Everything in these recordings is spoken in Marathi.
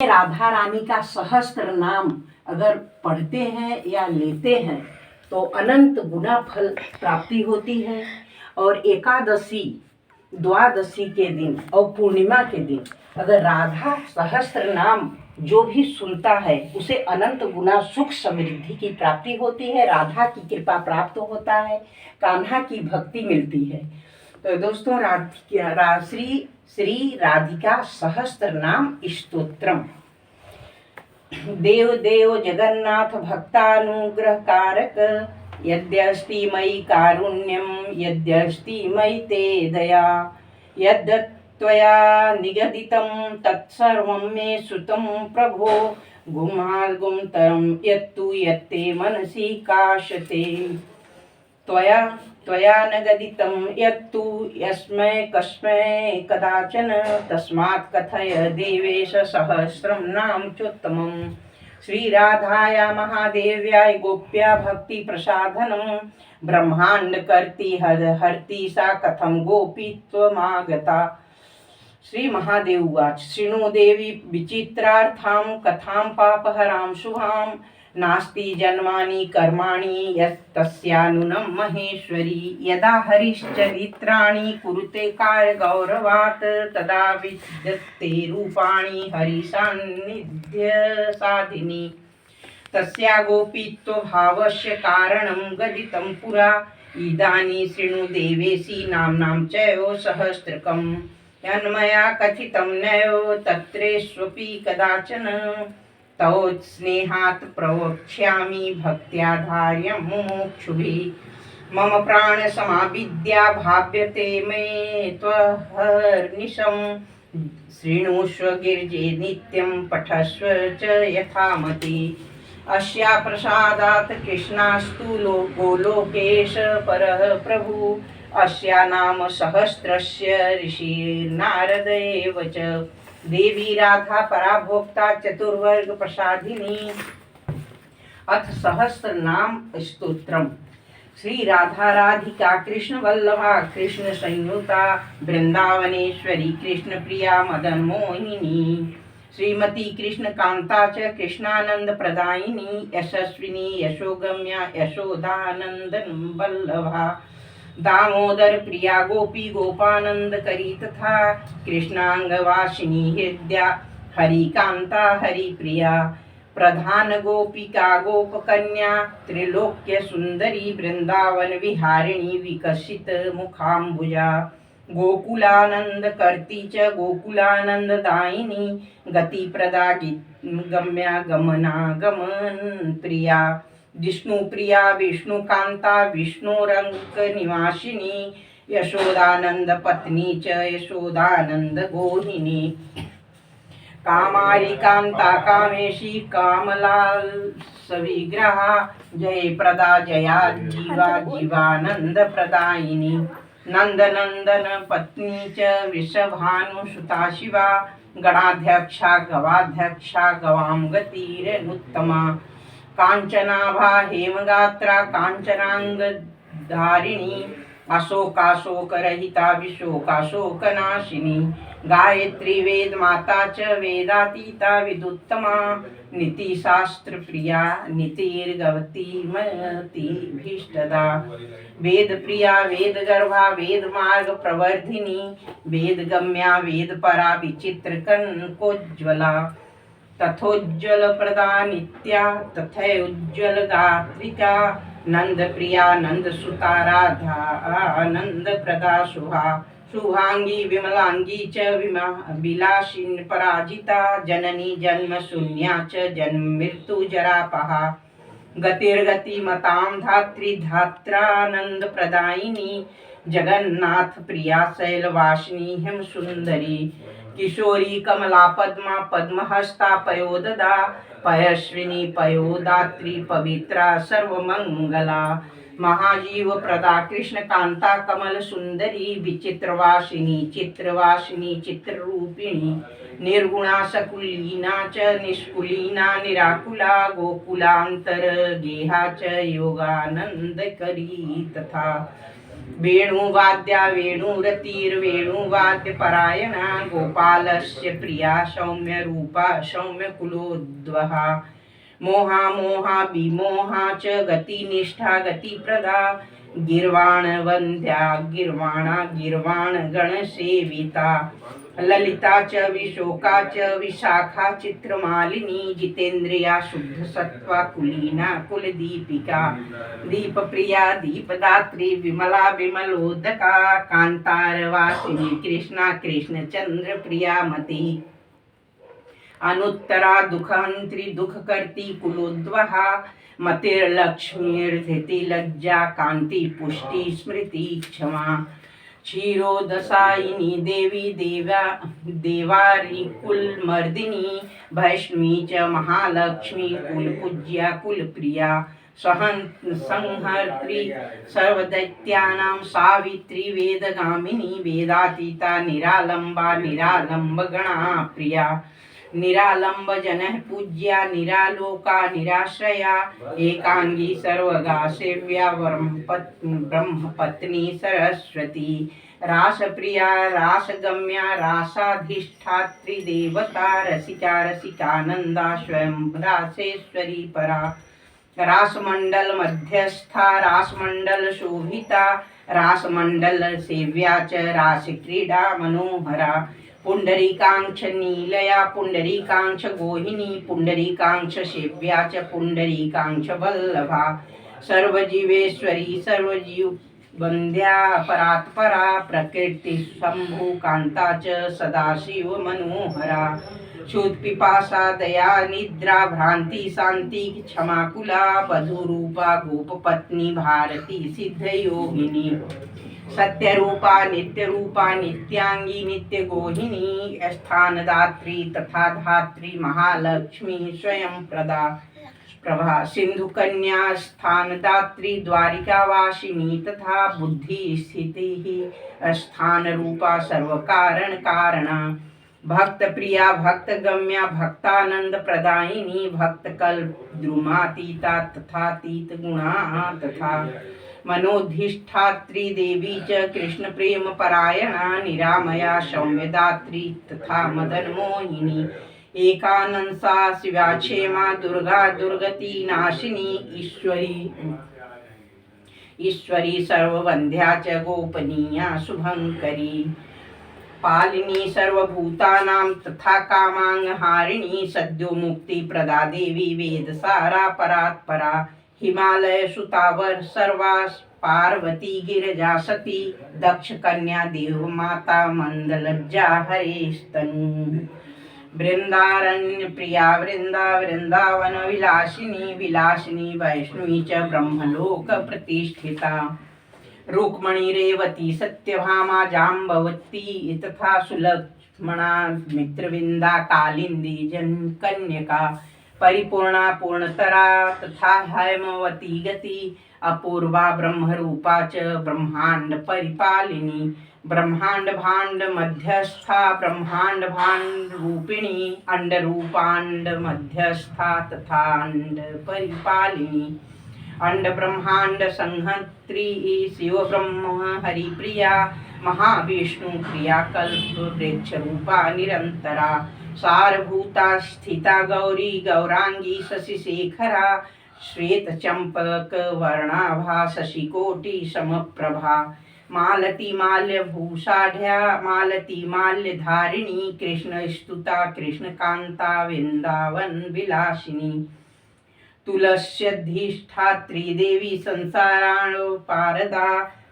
राधा रानी का सहस्त्र नाम अगर पढ़ते हैं या लेते हैं तो अनंत गुना फल प्राप्ति होती है। और एकादशी द्वादशी के दिन और पूर्णिमा के दिन अगर राधा सहस्त्र नाम जो भी सुनता है उसे अनंत गुना सुख समृद्धि की प्राप्ति होती है, राधा की कृपा प्राप्त होता है, कान्हा की भक्ति मिलती है। तो दोस्तों श्री राधिका सहस्त्र नाम स्तोत्रम। देव देव जगन्नाथ भक्तानुग्रह कारक, यद्यस्ति मयि कारुण्यम यद्यस्ति मयि ते दया, यद्त्वया निगदितं तत्सर्वं मे श्रुतं प्रभो, गुमार्गुं यत्तु यत्ते मनसि काशते। त्वया न गदितं यत्तु यस्मै कस्मै कदाचन, तस्मात् कथय देवेश सहस्रं नाम चोत्तमम्। श्रीराधाया महादेव्याय गोप्या भक्ति प्रसाधनं, ब्रह्मांड करती हरती सा कथम गोपीत्वमागता। श्री महादेव उवाच शृणु देवी विचित्रार्थां कथां पापहरां शुभां, नास्ति जन्मानि कर्माणि यस्तस्यानुनं महेश्वरी, यदा हरिश्चरित्राणि कुरुते कार्यगौरवात्, तदा विद्यते रूपाणि हरिसान्निध्य साधिनी। तस्या गोपीत्वभावस्य कारणं गदितं पुरा, इदानीं शृणु देवेशी नाम्नां चैव सहस्रकम्, यन्मया कथितं नैव तत्रेष्वपि कदाचन, तवोत्स्नेहात् प्रवक्ष्यामि भक्त्याधार्यं मुमुक्षुभिः। मम प्राणसमाविद्या भाव्यते मे त्वहर्निशं, शृणुष्व गिरिजे नित्यं पठस्व च यथामति। अस्या प्रसादात् कृष्णास्तु गोलोकेश परः प्रभु, अस्या नाम सहस्रस्य ऋषिर्नारद एव च। देवी राधा पराभोक्ता चतुर्वर्ग प्रसादिनी। अथ सहस्र नाम स्तोत्रम। श्री राधा राधिका कृष्ण वल्लभा कृष्ण संयुता, वृंदावनेश्वरी कृष्ण प्रिया मदन मोहिनी, श्रीमती कृष्ण कांता च कृष्णानंद प्रदायिनी, यशस्विनी यशोगम्या यशोदानंदन वल्लभा, दामोदर प्रिया गोपी गोपानंद करी तथा, कृष्णांगवासिनी हृदया हरिकांता हरिप्रिया, प्रधान गोपिका गोपकन्या त्रिलोक्य सुंदरी, वृंदावन विहारिणी विकसित मुखाम्बुजा, गोकुलानंद करती च गोकुलानंद दायिनी, गति प्रदा गम्या गमनागमन प्रिया, विष्णु प्रिया विष्णु कांता विष्णुरंक निवासिनी, यशोदानंद पत्नी च यशोदानंद गोहिनी, कामारी कांता कामेशी कामलाल सविग्रहा, जय प्रदा जया जीवा जीवानंद प्रदायिनी, नंदनंदन पत्नी च वृषभानुसुता शिवा, गणाध्यक्षा गवाध्यक्षा गवाम गतिरनुत्तमा, कांचनाभा हेमगात्रा कांचनांग धारिणी, अशोकाशोकरहिता विशोकाशोकनाशिनी, गायत्री वेद माता च वेदातीता विदुत्तमा, नीतिशास्त्र प्रिया नीतिर्गवती मति भीष्टदा, वेद प्रिया वेद गर्भा वेद मार्ग प्रवर्धिनी, वेद गम्या वेद परा विचित्र कनकोज्ज्वला, तथोज्ज्वल प्रदा नित्या तथैज्ज्वल गात्रिका, नंद प्रिया नंद सुता राधा आनंद प्रदा शुभा, शुभांगी विमलांगी च विलासिनी पराजिता, जननी जन्म शून्या च जन्म मृत्यु जरापहा, गतिर्गति मतां धात्री धात्रानंद प्रदायिनी, जगन्नाथ प्रिया शैलवासिनी हेम सुंदरी, किशोरी कमला पद्मा पद्महस्ता पयोददा, पयस्विनी पयोदात्री पवित्रा सर्वमंगला, महाजीव प्रदा कृष्ण कांता कमल सुंदरी, विचित्रवासिनी चित्रवासिनी चित्ररूपिणी, निर्गुणा सकुलीना च निष्कुलीना निराकुला, गोकुलांतर गेहा च योगानंद करी तथा, वेणुवाद्या वेणुरतिर्वेणुवाद्यपरायणा गोपालस्य प्रिया सौम्यरूपा सौम्यकुलोद्वहा मोहा विमोहा च गतिनिष्ठा गतिप्रदा गिर्वाणवन्द्या गिर्वाणा गिर्वाणगणसेविता ललिता च विशोका च विशाखा चित्रमालिनी जितेन्द्रिया शुद्धसत्त्वा कुलीना कुलदीपिका दीपप्रिया दीपदात्री विमला विमलोदका कान्तारवासिनी कृष्णा कृष्णचन्द्रप्रिया मती अनुत्तरा दुःखहन्त्री दुःखकर्ती कुलोद्वहा मतिर्लक्ष्मीर्धृति लज्जा कांति पुष्टि स्मृति क्षमा क्षीरोदसायिनी देवी देवारी कुलमर्दिनी वैष्णवी च महालक्ष्मी कुलपूज्या कुलप्रिया संहर्त्री सर्वदैत्यानां सावित्री वेदगामिनी वेदातीता निरालंबा निरालंबगणा प्रिया निरालंब जनः पूज्या निरालोका निराश्रया एकांगी सर्वगा सेव्या ब्रह्मपत्नी सरस्वती रासप्रिया रासगम्या रासाधिष्ठात्री देवता रसिका रसिकानंदा स्वयं रासेश्वरी परा रासमंडल मध्यस्था रासमंडल शोभिता रासमंडल सेव्या च रासक्रीडा मनोहरा पुंडरीकांक्ष नीलया पुंडरीकांक्ष गोहिनी पुंडरीकांक्ष सेव्या च पुंडरीकांक्ष वल्लभा सर्वजीवेश्वरी सर्वजीव वंद्या परात्परा प्रकृति शंभु कांता च सदाशिव मनोहरा क्षुत्पिपासा दया निद्रा भ्रांति शांति क्षमाकुला वधुरूपा गोपपत्नी भारती सिद्धयोगिनी सत्यरूपा नित्यरूपा नित्यांगी नित्यगोहिनी स्थानदात्री तथा धात्री महालक्ष्मी स्वयं प्रभा सिंधुकन्या स्थानदात्री द्वारिकावासिनी तथा बुद्धि स्थिति स्थान रूपा सर्वकारण कारणा भक्त प्रिया भक्त गम्या भक्तानंद प्रदायिनी भक्त कल्प द्रुमातीता तथातीत गुणा तथा मनोधिष्ठात्री देवी च कृष्ण प्रेम परायणा निरामया सौम्यदात्री तथा मदन मोहिनी एकानंसा शिवा क्षेमा दुर्गा दुर्गति नाशिनी ईश्वरी सर्ववंध्या च गोपनीया शुभंकरी पालिनी सर्वभूतानां तथा कामांगहारिणी सद्यो मुक्ति प्रदा देवी वेदसारा परात्परा हिमालय सुतावर सर्वास पार्वती गिरजा सती दक्ष कन्या देव माता मंदलज्जा हरेस्तनु वृंदारण्य प्रिया वृंदावन विलासिनी वैष्णवी च ब्रह्मलोक प्रतिष्ठिता रुक्मणी रेवती सत्यभामा जाम्बवती तथा सुलक्ष्मणा मित्रविंदा कालिंदी जनकन्यका परिपूर्णा पूर्णतरा तथा हैमवती गति अपूर्वा ब्रह्मरूपा च ब्रह्मांड परिपालिनी ब्रह्मांड भांड मध्यस्था ब्रह्मांड भांड रूपिणी अंडरूपांड मध्यस्था तथा अंड परिपालिनी अंड ब्रह्मांड संहत्री शिव ब्रह्म हरिप्रिया महाविष्णु क्रिया कल्प वृक्ष रूपा निरंतरा सारभूता स्थिता गौरी गौरांगी शशिशेखरा श्वेत चंपक वर्णाभा शशिकोटि समप्रभा मालती माल्यभूषाढ्या मालती माल्यधारिणी कृष्ण स्तुता कृष्णकांता वृंदावन विलासिनी तुलस्यधिष्ठात्री देवी संसाराणोपारदा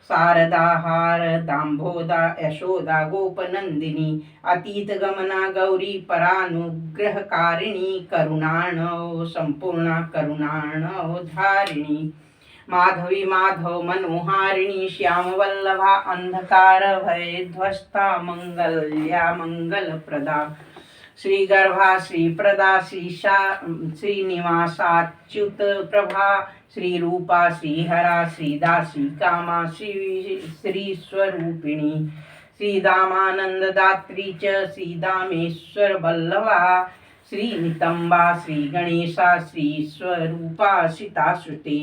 शारदा हार दाम्भोदा यशोदा गोपनंदिनी अतीत गमना गौरी परानुग्रहकारिणी करुणाणो संपूर्णा करुणाणो धारिणी माधवी माधव मनोहारिणी श्यामवल्लभा अंधकार भय ध्वस्ता मंगल्या मंगलप्रदा श्रीगर्भा श्रीप्रदा श्रीनिवासाच्युत प्रभा श्रीरूपा श्रीहरा श्रीदासी कामा श्रीस्वरूपिणी श्रीदामानंददात्री च श्रीदामेश्वर वल्लभा श्रीनितंबा श्रीगणेशा श्रीस्वरूपा सीताश्रुते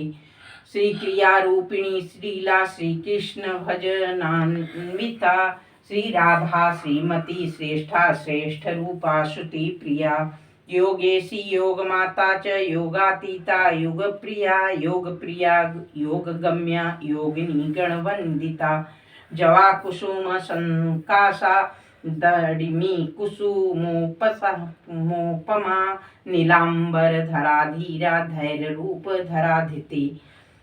श्री क्रिया रूपिणी श्रीला श्री कृष्ण भजनान्विता श्री राधा श्रीमती श्रेष्ठा श्रेष्ठ रूपा श्रुति प्रिया योगेशी योग माता च योगातीता योग प्रिया योग गम्या योगिनी गणवंदिता जवा कुसुम संकासा दडिमी कुसुमोपमा नीलांबर धरा धीरा धैर्य रूप धराधिति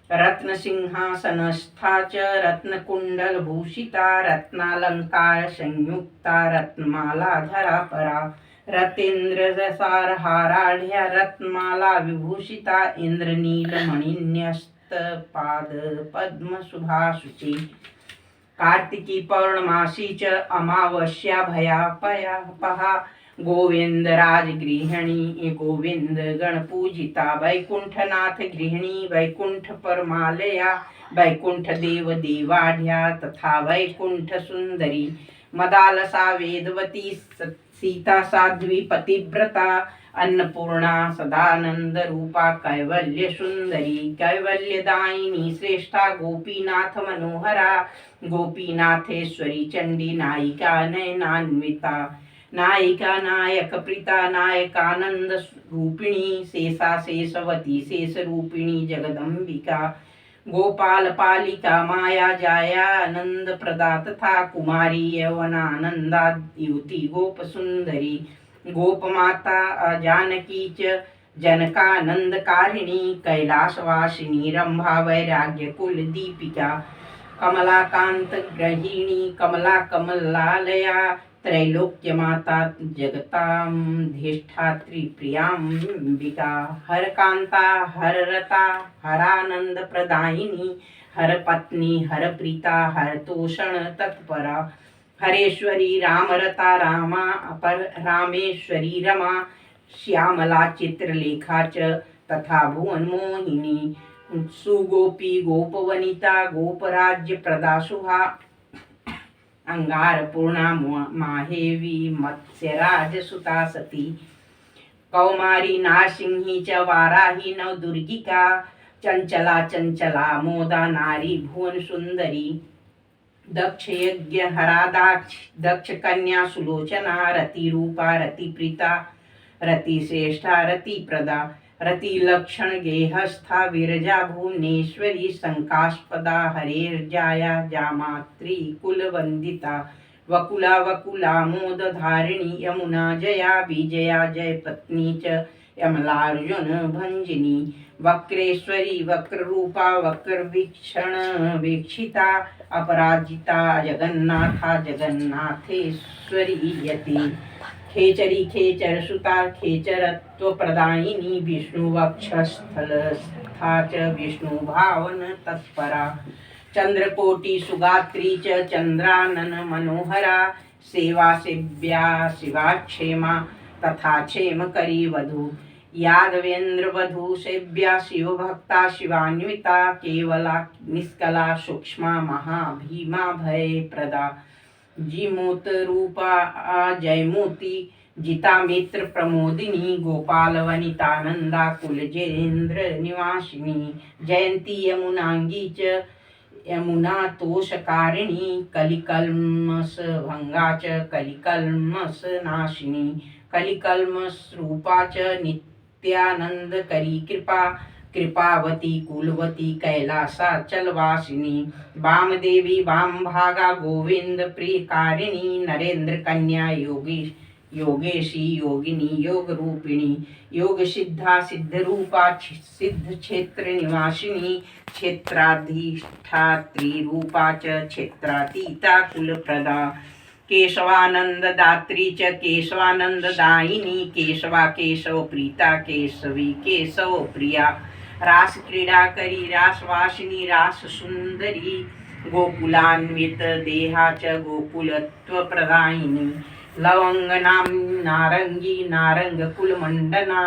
रत्न सिंहासनस्था च रत्नकुंडल भूषिता रत्नालंकार संयुक्ता रत्नमाला धरा परा रतेंद्र सारहाराढ्या रत्नमाला विभूषिता इंद्रनील मणिन्यस्त पाद पद्म शुभाशुचि कार्तिकी पौर्णमासी च अमावस्या भयापहा गोविंद राज गृहिणी गोविंद गणपूजिता वैकुंठनाथ गृहिणी वैकुंठ परमालया वैकुंठ देव देवाढ्या तथा वैकुंठ सुंदरी मदालसा वेदवती सीता साध्वी पतिव्रता अन्नपूर्णा सदानंद रूपा कैवल्य सुंदरी कैवल्यदायिनी श्रेष्ठा गोपीनाथ मनोहरा गोपीनाथेश्वरी चंडी नायिका नयनान्विता नायिका नायक प्रीता नायकानंद रूपिणी शेषा शेषवती शेष रूपिणी जगदंबिका गोपाल पालिका माया जाया आनंद प्रदा तथा कुमारी यवनानंदा युति गोप सुंदरी गोप माता जानकी च जनकानंदकारिणी कैलासवासिनी रंभा वैराग्य कुल दीपिका कमलाकांत गृहिणी कमला कमलालया त्रैलोक्य माता जगताधिष्ठात्री प्रियांबिका हरकांता हररता हरानंद प्रदायिनी हरपत्नी हरप्रीता हरतोषण तत्परा हरेश्वरी रामरता रामा अपर रामेश्वरी रमा श्यामला चित्रलेखा च तथा भुवन मोहिनी सुगोपी गोपवनिता गोपराज्य प्रदा शुभा अंगारपूर्णा माहेवी मत्स्यराज सुता सती कौमारी नारसिंही च वाराही नवदुर्गिका चंचला चंचला मोदा नारी भुवन सुंदरी दक्ष यज्ञ हरादाक्ष दक्ष कन्या सुलोचना रति रूपा रति प्रीता रति श्रेष्ठा रति प्रदा रति लक्षण गेहस्था विरजा भुवनेश्वरी संकास्पदा हरेर्जाया जामात्री कुलवंदिता वकुला वकुला मोद धारिणी यमुना जया विजया जय पत्नी च यमलार्जुन भंजिनी वक्रेश्वरी वक्ररूपा वक्रवीक्षण वीक्षिता अपराजिता जगन्नाथा जगन्नाथेश्वरी यति खेचरी खेचर सुता खेचरत्व प्रदायिनी विष्णु वक्षस्थलस्था च विष्णु भावन तत्परा चंद्रकोटि सुगात्री च चंद्रानन मनोहरा सेवा सेव्या शिवाक्षेमा तथा क्षेम करी वधु यादवेंद्र वधु सेव्या शिवभक्ता शिवान्विता केवला निष्कला सूक्ष्मा महाभीमा भय प्रदा जिमूत रूपा जयमूर्ति जिता मित्र प्रमोदिनी गोपाल वनितानंदा कुलजेन्द्र निवासिनी जयंती यमुनांगी च यमुना तोषकारिणी कलिकल्मस भंगा च कलिकल्मस नाशिनी कलिकल्मस रूपा च नित्यानंद करी कृपा कृपावती कुलवती कैलासा चलवासिनी वामदेवी वामभागा गोविंद प्रियकारिणी नरेंद्र कन्या योगेशी योगिनी योग रूपिणी योग सिद्धा सिद्ध रूपा सिद्ध क्षेत्र निवासिनी क्षेत्राधिष्ठात्री रूपा च क्षेत्रातीता कुलप्रदा केशवानंद दात्री च केशवानंद दायिनी केशवा केशव प्रीता केशवी केशव प्रिया रास क्रीडा करी रासवासिनी रास सुंदरी गोकुलान्वित देहा च गोकुलत्व प्रदायिनी लवंग नाम नारंगी नारंग कुलमंडना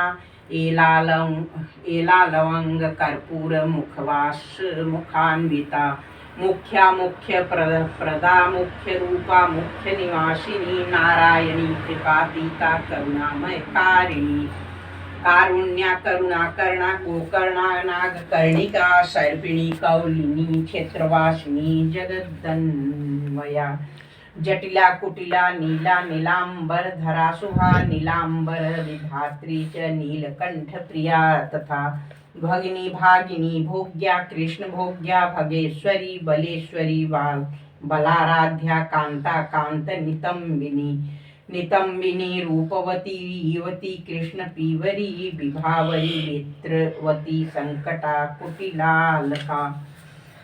एला लवंग कर्पूर मुखवास मुखान्विता मुख्या मुख्य प्रदा मुख्य रूपा मुख्य निवासिनी नारायणी कृपातीता करुणामय कारिणी कारुण्या करुणाकर्णा गोकर्णा नागकर्णिका सर्पिणी कौलिनी क्षेत्रवासिनी जगदन्वया जटिला कुटिला नीला नीलांबर धरा सुहा नीलांबर विधात्री च नीलकंठ प्रिया तथा भगिनी भागिनी भोग्या कृष्ण भोग्या भगेश्वरी बलेश्वरी बलाराध्या कांता कांत नितंबिनी नितंबिनी रूपवती युवती कृष्ण पीवरी विभावरी नेत्रवती संकटा कुटिलालका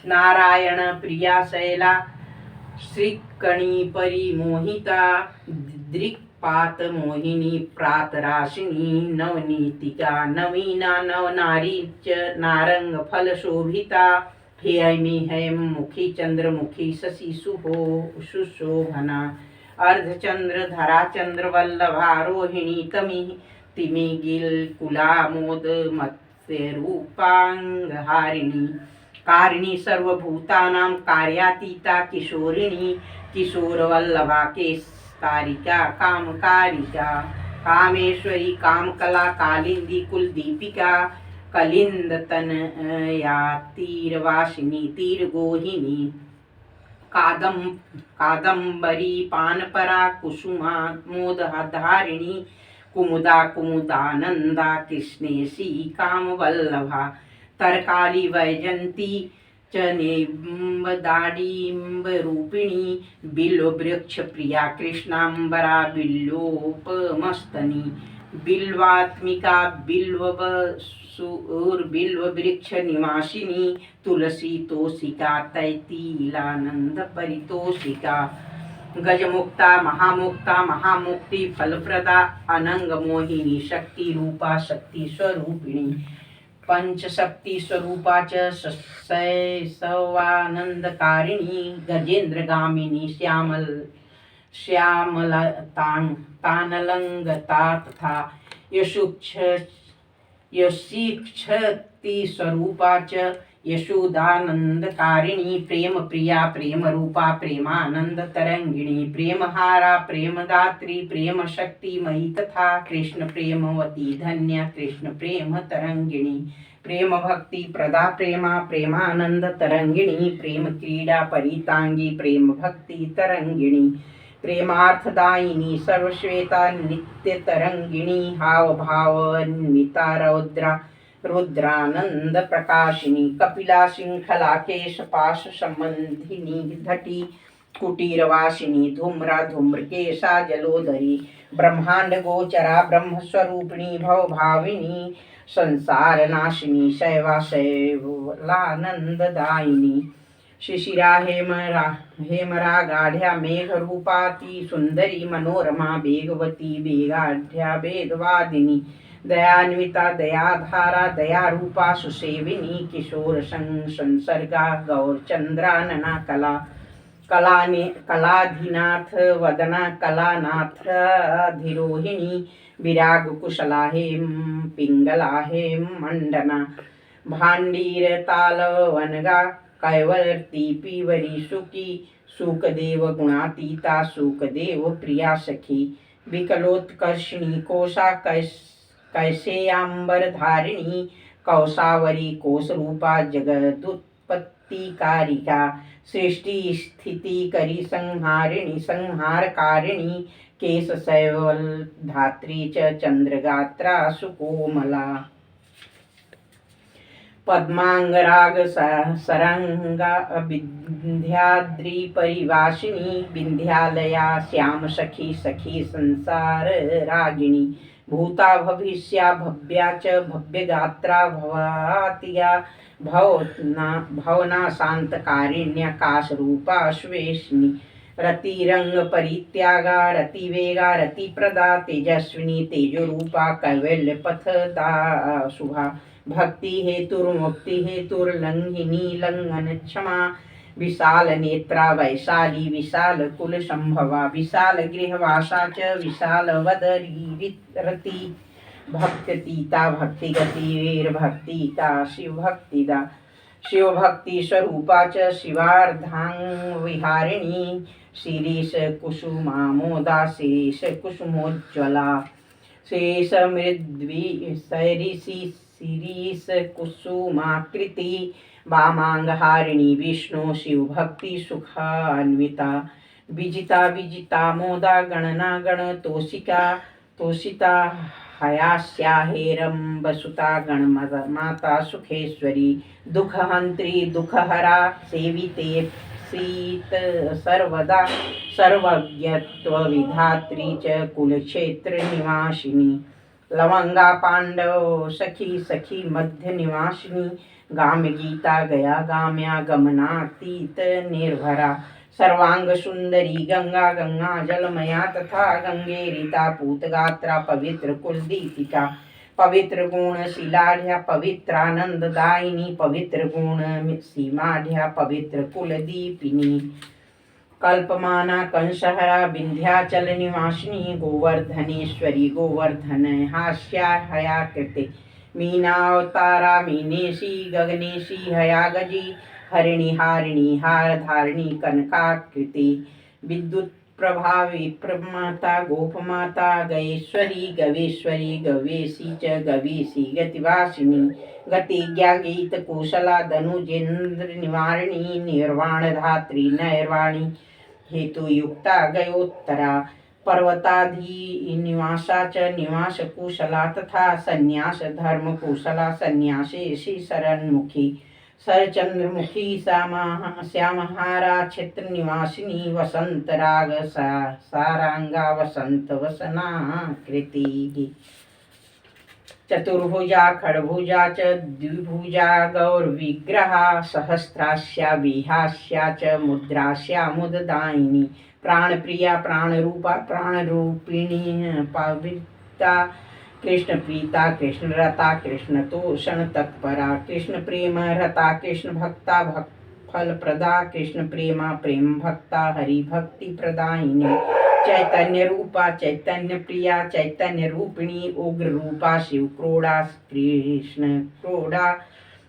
नारायण प्रिया शैला श्रीकणी परिमोहिता दृक्पात मोहिनी प्रातराशिनी नवनीतिका नवीना नवनारी च नारंग फल शोभिता हेमी हेम मुखी चंद्रमुखी शशि सुशोभना अर्धचंद्र धरा चंद्र वल्लभारोहिणी तमी तिमी गिल कुला मोद मत्स्य रूपांगहारिणी कारिणी सर्वभूतानां कार्यातीता किशोरिणी किशोरवल्लभा केशकारिका कामकारिका कामेश्वरी कामकला कालिंदी कुलदीपिका कलिंदतनया तीरवासिनी तीरगोहिनी कादंबरी पानपरा कुसुमा मोदधारिणी कुमुदा कुमुदानंदा कृष्णेशी कामवल्लभा तरकाली वैजंती च नेम्बदाडिम्ब रूपिणी बिल्ववृक्ष प्रिया कृष्णांबरा बिल्लोपमस्तनी बिल्वात्मिका बिल्ववृक्ष निवासिनी तुलसी तोषिका तैतीलानंद परितोषिका गजमुक्ता महामुक्ति फलप्रदा अनंग मोहिनी शक्ति रूपा शक्ति स्वरूपिणी पंचशक्ति स्वरूपा च शैशवानंदकारिणी गजेंद्रगामिनी श्यामलतानलंगता तथा यशिक्षति स्वरूपा च यशोदानंदकारिणी प्रेम प्रिया प्रेम रूपा प्रेमानंद तरंगिणी प्रेमहारा प्रेमदात्री प्रेम शक्तिमयी तथा कृष्ण प्रेमवती धन्या कृष्ण प्रेम तरंगिणी प्रेम भक्ति प्रदा प्रेमा प्रेमानंद तरंगिणी प्रेम क्रीडा परितांगी प्रेम भक्ति तरंगिणी प्रेमार्थदायिनी सर्वश्वेता नित्य तरंगिणी हाव भावन्विता रुद्रानंद प्रकाशिनी कपिला श्रृंखला केश पाश संबंधिनी धटी कुटीरवासिनी धूम्रा धूम्रकेशा जलोदरी ब्रह्मांड गोचरा ब्रह्मस्वरूपिणी भवभाविनी संसार नाशिनी शैवा शैवलानंददायिनी शिशिरा हेमरा गाढ़्या मेघ रूपाती सुंदरी मनोरमा बेगवती बेगाढ़्या वेदवादिनी दयान्विता दयाधारा दया रूपा सुसेविनी किशोर संसर्गा गौरचंद्रानना कलाधिनाथ वदना कलानाथ धिरोहिणी विराग कुशला हेम पिंगला हेम मंडना भांडीर तालवनगा कैवर्ती पीवरी सुकी सुखदेव गुणातीता सुखदेव प्रिया सखी विकलोत्कर्षिणी कोशा कैसेयांबर धारिणी कौसावरी कोशरूपा जगदुत्पत्तिकारिका सृष्टि स्थिति करी संहारिणी संहारकारिणी केशशैवल धात्री च चंद्रगात्रा सुकोमला पद्मांगराग सरंगा विंध्याद्रि परिवासिनी विंध्यालया श्याम सखी सखी संसार रागिणी भूता भविष्या भव्या च भव्यगात्रा भवातिया भवना शांतकारिण्या काशरूपा श्वेष्णी रतिरंग परित्यागा रतिवेगा रतिप्रदा तेजस्विनी तेजोरूपा कैवल्य पथदा शुभा भक्ति हेतुर्मुक्ति हेतुर्लंघिनी लंघन क्षमा विशाल नेत्रा वैशाली विशाल कुल संभवा विशाल गृहवासा च विशाल वदरी रति भक्तिता भक्तिगति वीर भक्तिता शिवभक्तिदा शिवभक्ति स्वरूपा च शिवार्धांग विहारिणी शिरीष कुसुमामोदा शिरीष कुसुमोज्ज्वला शेषमृद्वी सैरिषि शिरीष कुसुमाकृति वामांगहारिणी विष्णु शिवभक्ति सुखान्विता विजिता विजिता मोदा गणना गणतोषिका तोषिता हयास्या हेरम्बसुता गणमाता सुखेश्वरी दुःखहन्त्री दुःखहरा सेविते सीत सर्वदा सर्वज्ञत्वविधात्री च कुलक्षेत्रनिवासिनी लवंगा पांडव सखी सखी मध्य निवासिनी गाम्य गीता गया गाम्या गमनातीत निर्भरा सर्वांग सुंदरी गंगा गंगा जलमया तथा गंगेरिता पूतगात्रा पवित्र कुलदीपिका पवित्र गुण शिलाढ़्या पवित्रानंददायिनी पवित्र गुण सीमाढ़्या पवित्र कुलदीपिनी कल्पमाना कंसहरा विंध्याचल निवासिनी गोवर्धनेश्वरी गोवर्धन हास्या हया कृते मीनावतारा मीनेशी गगनेशी हया गजी हरिणी हारिणी हार धारिणी कनकाकृति विद्युत प्रभावी प्रमाता गोपमाता गयेश्वरी गवेश्वरी गवेशी च गवेशी गतिवासिनी गतिज्ञा गीत कुशला धनुजेन्द्र निवारिणी निर्वाण धात्री नैर्वाणी हेतुयुक्ता गयोत्तरा पर्वताधी निवासा च निवास कुशला तथा संन्यास धर्म कुशला संन्यासेशी शरणमुखी सरचंद्रमुखी श्यामहारा क्षेत्र निवासिनी वसंत राग सारांगा वसंत वसना कृति चतुर्भुजा खड़भुजा च द्विभुजा गौरविग्रहा सहस्रास्या विहास्या च मुद्रास्या मुददायिनी प्राणप्रिया प्राणरूपा प्राणरूपिणी पवित्रा कृष्ण प्रीता कृष्ण रता कृष्ण तोषण तत्परा कृष्ण प्रेम रता कृष्ण भक्ता फल प्रदा कृष्ण प्रेमा प्रेम भक्ता हरि भक्ति प्रदायिनी चैतन्य रूपा चैतन्य प्रिया चैतन्य रूपिणी उग्र रूपा शिव क्रोड़ा कृष्ण क्रोड़ा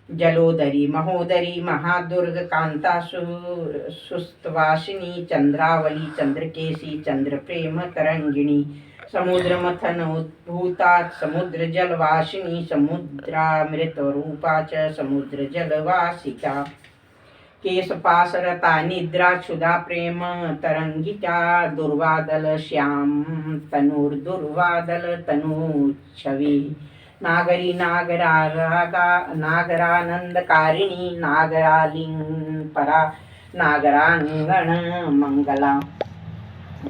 जलोदरी महोदरी महादुर्ग कांता सुस्तवासिनी चंद्रावली चंद्रकेशी चंद्र प्रेम तरंगिणी समुद्र मथन उद्भूता समुद्र जलवासिनी समुद्रामृत रूपा च समुद्र जलवासिका केशपाशरता निद्रा क्षुधा प्रेम तरंगिका दुर्वादल श्याम तनुर्दुर्वादल तनुच्छवि नागरी नागरागा नागरानंदकारिणी नागरालिंगपरा नागरांगण मंगला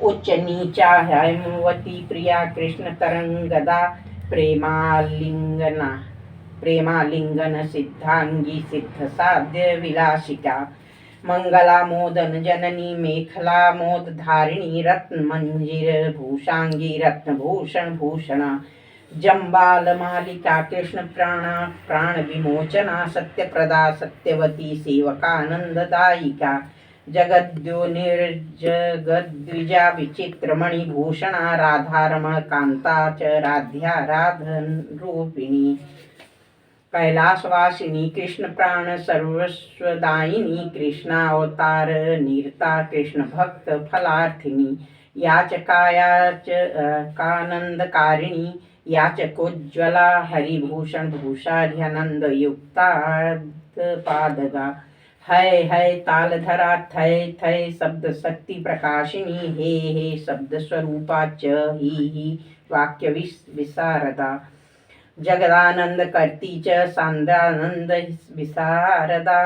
उच्च नीचा हेमवती प्रिया कृष्ण तरंगदा प्रेमालिंगन सिद्धांगी सिद्ध साध्य विलासिका मंगला मोदन जननी मेखला मोद धारिणी रत्न मंजिर भूषांगी रत्नभूषण भूषणा जम्बाल मालिका कृष्ण प्राणा प्राण विमोचना सत्यप्रदा सत्यवती सेवकानंददायिका जगद्यो निर्जगद्विजा विचित्रमणि भूषणा राधारमण कांता च राध्या राधन रूपिणी कैलासवासिनी कृष्ण प्राण सर्वस्वदायिनी कृष्णावतार निरता कृष्ण भक्त फलार्थिनी याचकायाच कानंदकारिणी याचकोज्ज्वला हरिभूषण भूषाढ्यानंद युक्ता पादगा है तालधरा थय थय शब्द शक्ति प्रकाशिनी हे शब्द स्वरूपा च ही वाक्य विशारदा जगदानंद करती च सांद्रानंद विशारदा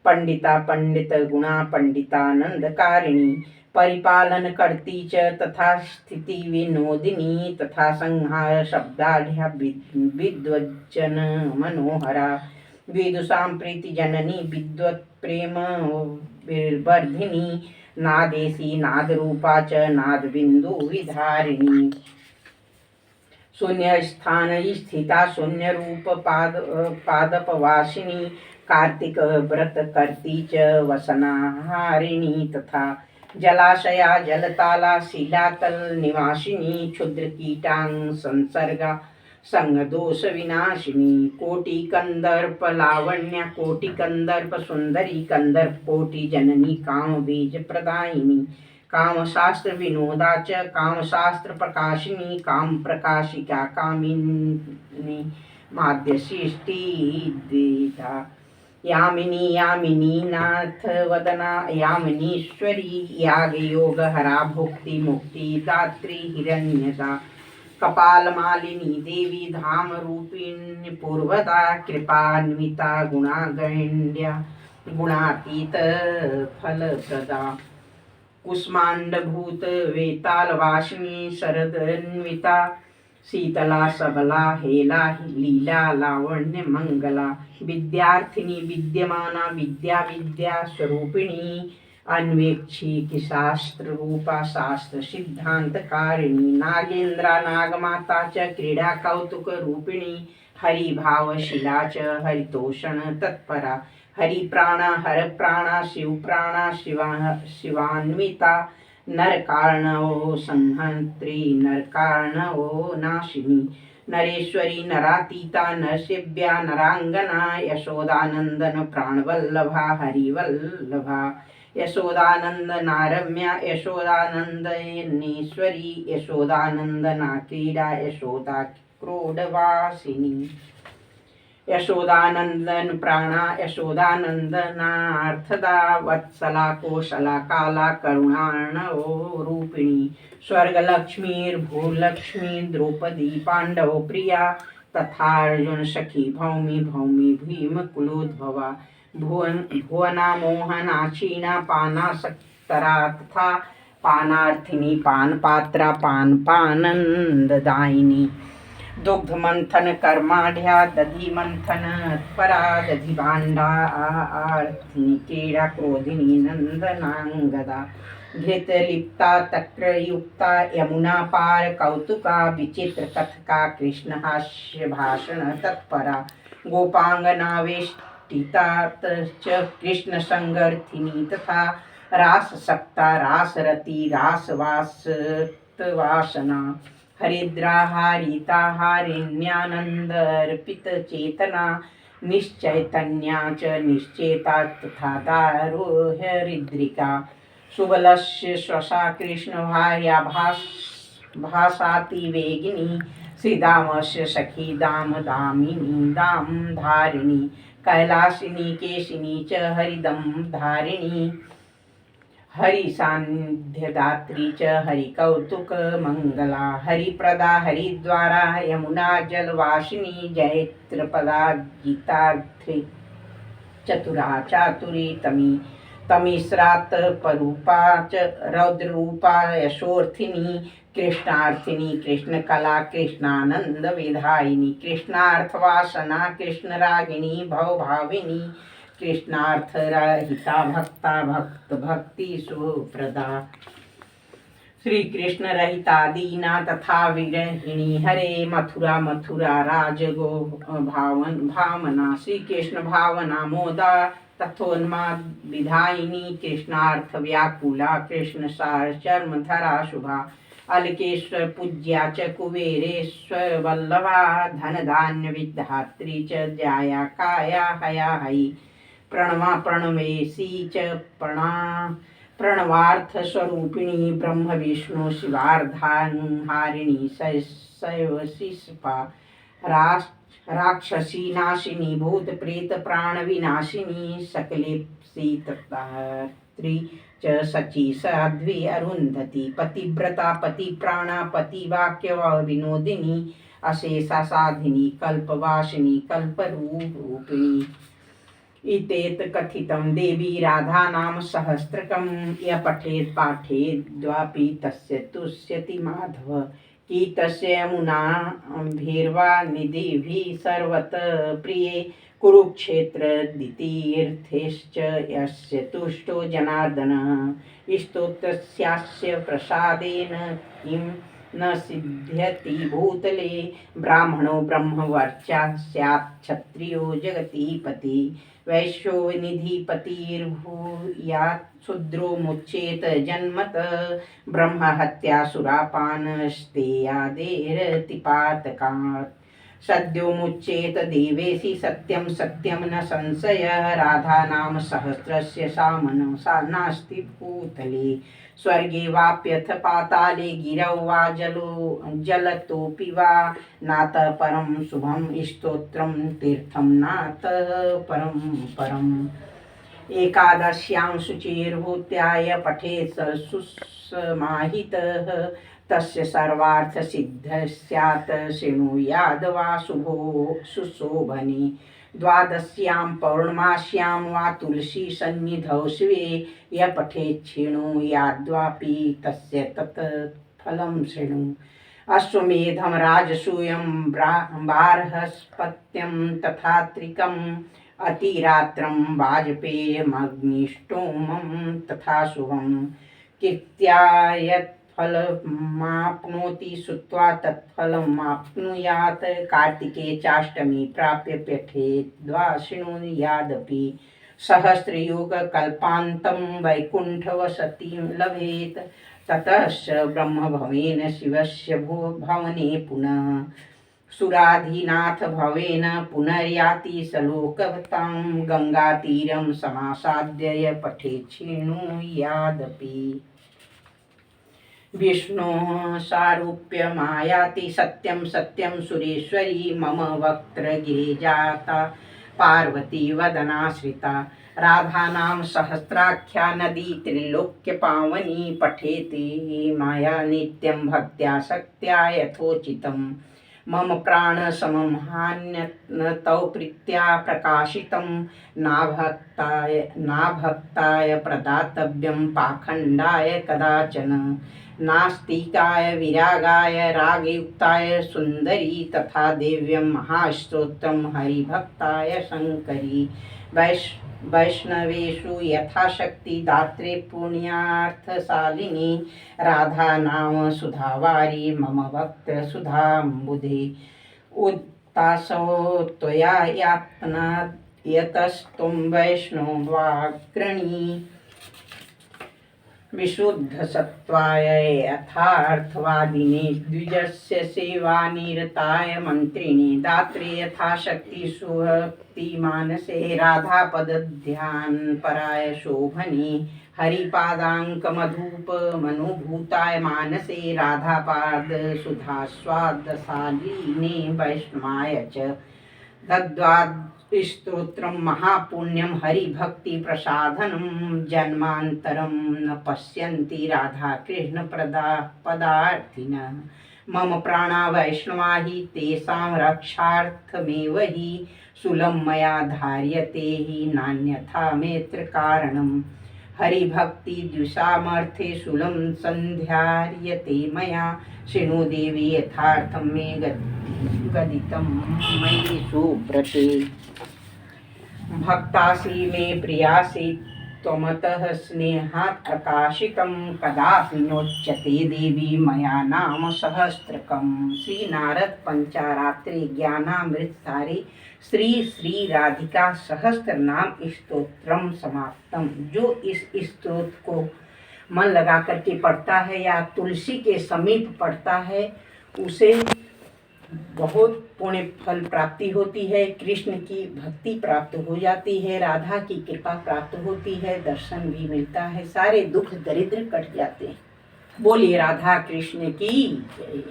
पंडिता पंडित गुणा पंडितानंदकारिणी परिपालन करती च तथा स्थिति विनोदिनी तथा संहार शब्दाढ्या विद्वज्जन मनोहरा विदुषां प्रीति जननी विद्वत् प्रेम वर्धिनी नादेशी नाद रूपा च नाद बिंदु विधारिणी शून्य स्थान स्थिता शून्य रूप पादपवासिनी कार्तिक व्रत करती च वसनाहारिणी तथा जलाशया जलताला शिलातल निवासिनी क्षुद्र कीटांग संसर्गा संग दोष विनाशिनी कोटि कंदर्प लावण्य कोटि कंदर्प सुंदरी कंदर्प कोटि जननी काम बीज प्रदायिनी कामशास्त्र विनोदा च कामशास्त्र प्रकाशिनी काम प्रकाशिका कामिनी माध्यशिष्टी द्विधा यामिनी यामिनी नाथ वदना यामिनीश्वरी यागयोग हरा भुक्ति मुक्ति दात्री हिरण्यदा कपालमालिनी देवी धाम रूपिणी पूर्वदा कृपान्विता गुणागण्या गुणातीत फलप्रदा कुष्मांडभूत वेतालवासिनी शरदन्विता शीतला सबला हेला लीला लावण्य मंगला विद्यार्थिनी विद्यमाना विद्या विद्या स्वरूपिणी अन्वेक्षी शास्त्र रूपा शास्त्र सिद्धांत कारिणी नागेंद्रा नागमाता च क्रीडा कौतुक रूपिणी हरिभावशिला च हरितोषण तत्परा हरिप्राणा हरप्राणा शिवप्राणा शिवान्विता नरकार्णवो संहंत्री नरकार्णवो नाशिनी नरेश्वरी नरातीता नरसेव्या नरांगना यशोदानंदन प्राणवल्लभा हरिवल्लभा यशोदानंदनारम्या यशोदानंदनेश्वरी यशोदानंदना क्रीडा यशोदा क्रोडवासिनी यशोदानंदन प्राणा यशोदानंदनार्थदा वत्सला कोशला काला करुणार्णवो रूपिणी स्वर्गलक्ष्मीर्भूलक्ष्मी द्रौपदी पांडव प्रिया तथार्जुन सखी भौमी भौमी भीम कुलोद्भवा भुवना मोहनाक्षीणा पानासक्तरा तथा पानार्थिनी पानपात्रा पानपानंददायिनी दुग्ध मंथन कर्माढ्या दधी मंथन परा दधी भांडा आर्थिनी क्रीडा क्रोधिनी नंदनांगदा घृत लिप्ता तक्रयुक्ता यमुना पार कौतुका विचित्र कथका कृष्ण हास्य भाषण तत्परा गोपांगनावेष्टिता च कृष्ण संगर्थिनी तथा राससक्ता रासरती रासवासना हरिद्रा हारिता हारिण्यानंदर्पित चेतना निश्चैतन्या च निश्चेता तथा दारोहरिद्रिका सुबलस्य श्वसा कृष्ण भार्या भासाति वेगिनी श्रीदामस्य सखी दाम दामिनी दाम धारिणी कैलासिनी केशिनी च हरिदम धारिणी हरिसान्ध्यदात्री च हरिकौतुक मंगला हरिप्रदा हरिद्वारा यमुना जलवासिनी जैत्रपदा गीतार्थी चतुरा चातुरी तमिश्रात परूपा च रौद्ररूपा यशोर्थिनी कृष्णार्थिनी कृष्णकला कृष्णानंद विधायिनी कृष्णार्थवासना कृष्णरागिणी भवभाविनी कृष्णार्थरहिता भक्ता भक्त भक्ति सुप्रदा श्री कृष्ण रहिता दीना तथा विरहिणी हरे मथुरा मथुरा राजगो भावना श्री कृष्ण भावना मोदा तथोन्माद विधायिनी कृष्णार्थ व्याकुला कृष्ण सार चर्मधरा शुभा अलकेश्वर पूज्या च कुबेरेश्वर वल्लभा धन धान्य विधात्री च जाया काया हया हई प्रणवा प्रणवेशी च प्रणवार्थ स्वरूपिणी ब्रह्म विष्णु शिवार्धाहारिणी शैवशिष्पा राक्षसी नाशिनी भूत प्रेत प्राण विनाशिनी सकलेप्सी तत्त्री च सची साध्वी अरुंधति पतिव्रता पतिप्राणा पतिवाक्य विनोदिनी अशेषा साधिनी कल्पवासिनी कल्परूपिणी इतेत कथितं देवी राधा नाम सहस्त्रकं य पठेत् पाठेद्वापि तस्य तुष्यति माधव की तस्य यमुना भीर्वा निधिभिः सर्वत प्रिये कुरुक्षेत्र दितीर्थेश्च यस्य तुष्टो जनार्दनः स्तोत्रस्यास्य प्रसादेन किं न सिद्ध्यति भूतले ब्राह्मणो ब्रह्मवर्चा स्यात् क्षत्रियो जगतीपति वैश्यो निधिपतिर्भूयात् शूद्रो मुच्येत जन्मत ब्रह्महत्या सुरापानस्तेयादेरतिपातकात् सद्यो मुच्येत देवेशि सत्यं सत्यं न संशय राधा नाम सहस्रस्य सा मनसा नास्ति भूतले स्वर्गे वाप्यथ पाताले गिरौ वा जलतोऽपि वा नात परं शुभं स्तोत्रं तीर्थं नात परं परम् एकादश्यां शुचिर्भूत्याय पठेत् सुसमाहितः तस्य सर्वार्थसिद्धिः स्यात् शृणुयाद् वा शुभो सुशोभने द्वादश्यां पौर्णमास्यां वा तुलसी सन्निधौ शिवे य पठेत् शृणुयाद्वापि तस्य तत् फलं शृणु अश्वमेधं राजसूयं बार्हस्पत्यं तथा त्रिकम् अतिरात्रं वाजपेयमग्निष्टोमं तथा शुभं कीर्त्या यत् फलमाप्नोति श्रुत्वा तत्फलमाप्नुयात् कार्तिके चाष्टमी प्राप्य पठेत् द्वा शृणुयादपि सहस्रयुगकल्पान्तं वैकुण्ठवसतिं लभेत् ततश्च ब्रह्मभवेन शिवस्य भवने पुनः सुराधिनाथ भवेन पुनर्याति सलोकवतां गंगातीरं समासाद्य पठेत् शृणुयादपि विष्णोः सारूप्यमायाति सत्यं सत्यं सुरेश्वरी मम वक्त्रगिरिजाता पार्वती वदनाश्रिता राधानां सहस्राख्या नदी त्रिलोक्यपावनी पठेति माया नित्यं भक्त्या शक्त्या यथोचितं मम प्राणसमं हान्यतौ प्रीत्या प्रकाशितं नाभक्ताय प्रदातव्यं पाखण्डाय कदाचन नास्तिकाय विरागाय रागयुक्ताय सुन्दरी तथा देव्यं महास्तोत्रं हरिभक्ताय शङ्करी वैष्णवेषु यथाशक्ति दात्रे पुण्यार्थशालिनी राधा नाम सुधावारी मम वक्त्र सुधाम्बुधे उत्तासो त्वया यातना यतस्त्वं वैष्णवाग्रणी विशुद्धसत्त्वाय यथार्थवादिने द्विजस्य सेवानिरताय मन्त्रिणे दात्रे यथाशक्ति सुभक्तिमानसे राधापदध्यानपराय शोभने हरिपादाङ्कमधुपमनुभूताय मानसे राधापादसुधास्वादशालिने वैष्णवाय च दद्वाद् स्तोत्रं महापुण्यं हरिभक्तिप्रसाधनं जन्मान्तरं न पश्यन्ति राधाकृष्णपदार्थिनः मम प्राणा वैष्णवा हि तेषां रक्षार्थमेव हि शूलं मया धार्यते हि नान्यथा मेऽत्र कारणम् हरिभक्तिद्विषामर्थे शूलं सन्धार्यते मया शृणु देवी यथार्थं मे गदितं मयि सुव्रते भक्तासि मे प्रियासि त्वमतः स्नेहात् प्रकाशितं कदापि नोच्यते देवी मया नाम सहस्त्रकं श्रीनारद पंचारात्रि ज्ञानामृतसारे श्री श्री राधिका सहस्त्र नाम स्तोत्रम समाप्तम। जो इस स्तोत्र को मन लगा करके पढ़ता है या तुलसी के समीप पढ़ता है उसे बहुत पुण्य फल प्राप्ति होती है, कृष्ण की भक्ति प्राप्त हो जाती है, राधा की कृपा प्राप्त होती है, दर्शन भी मिलता है, सारे दुख दरिद्र कट जाते हैं। बोलिए राधा कृष्ण की जय।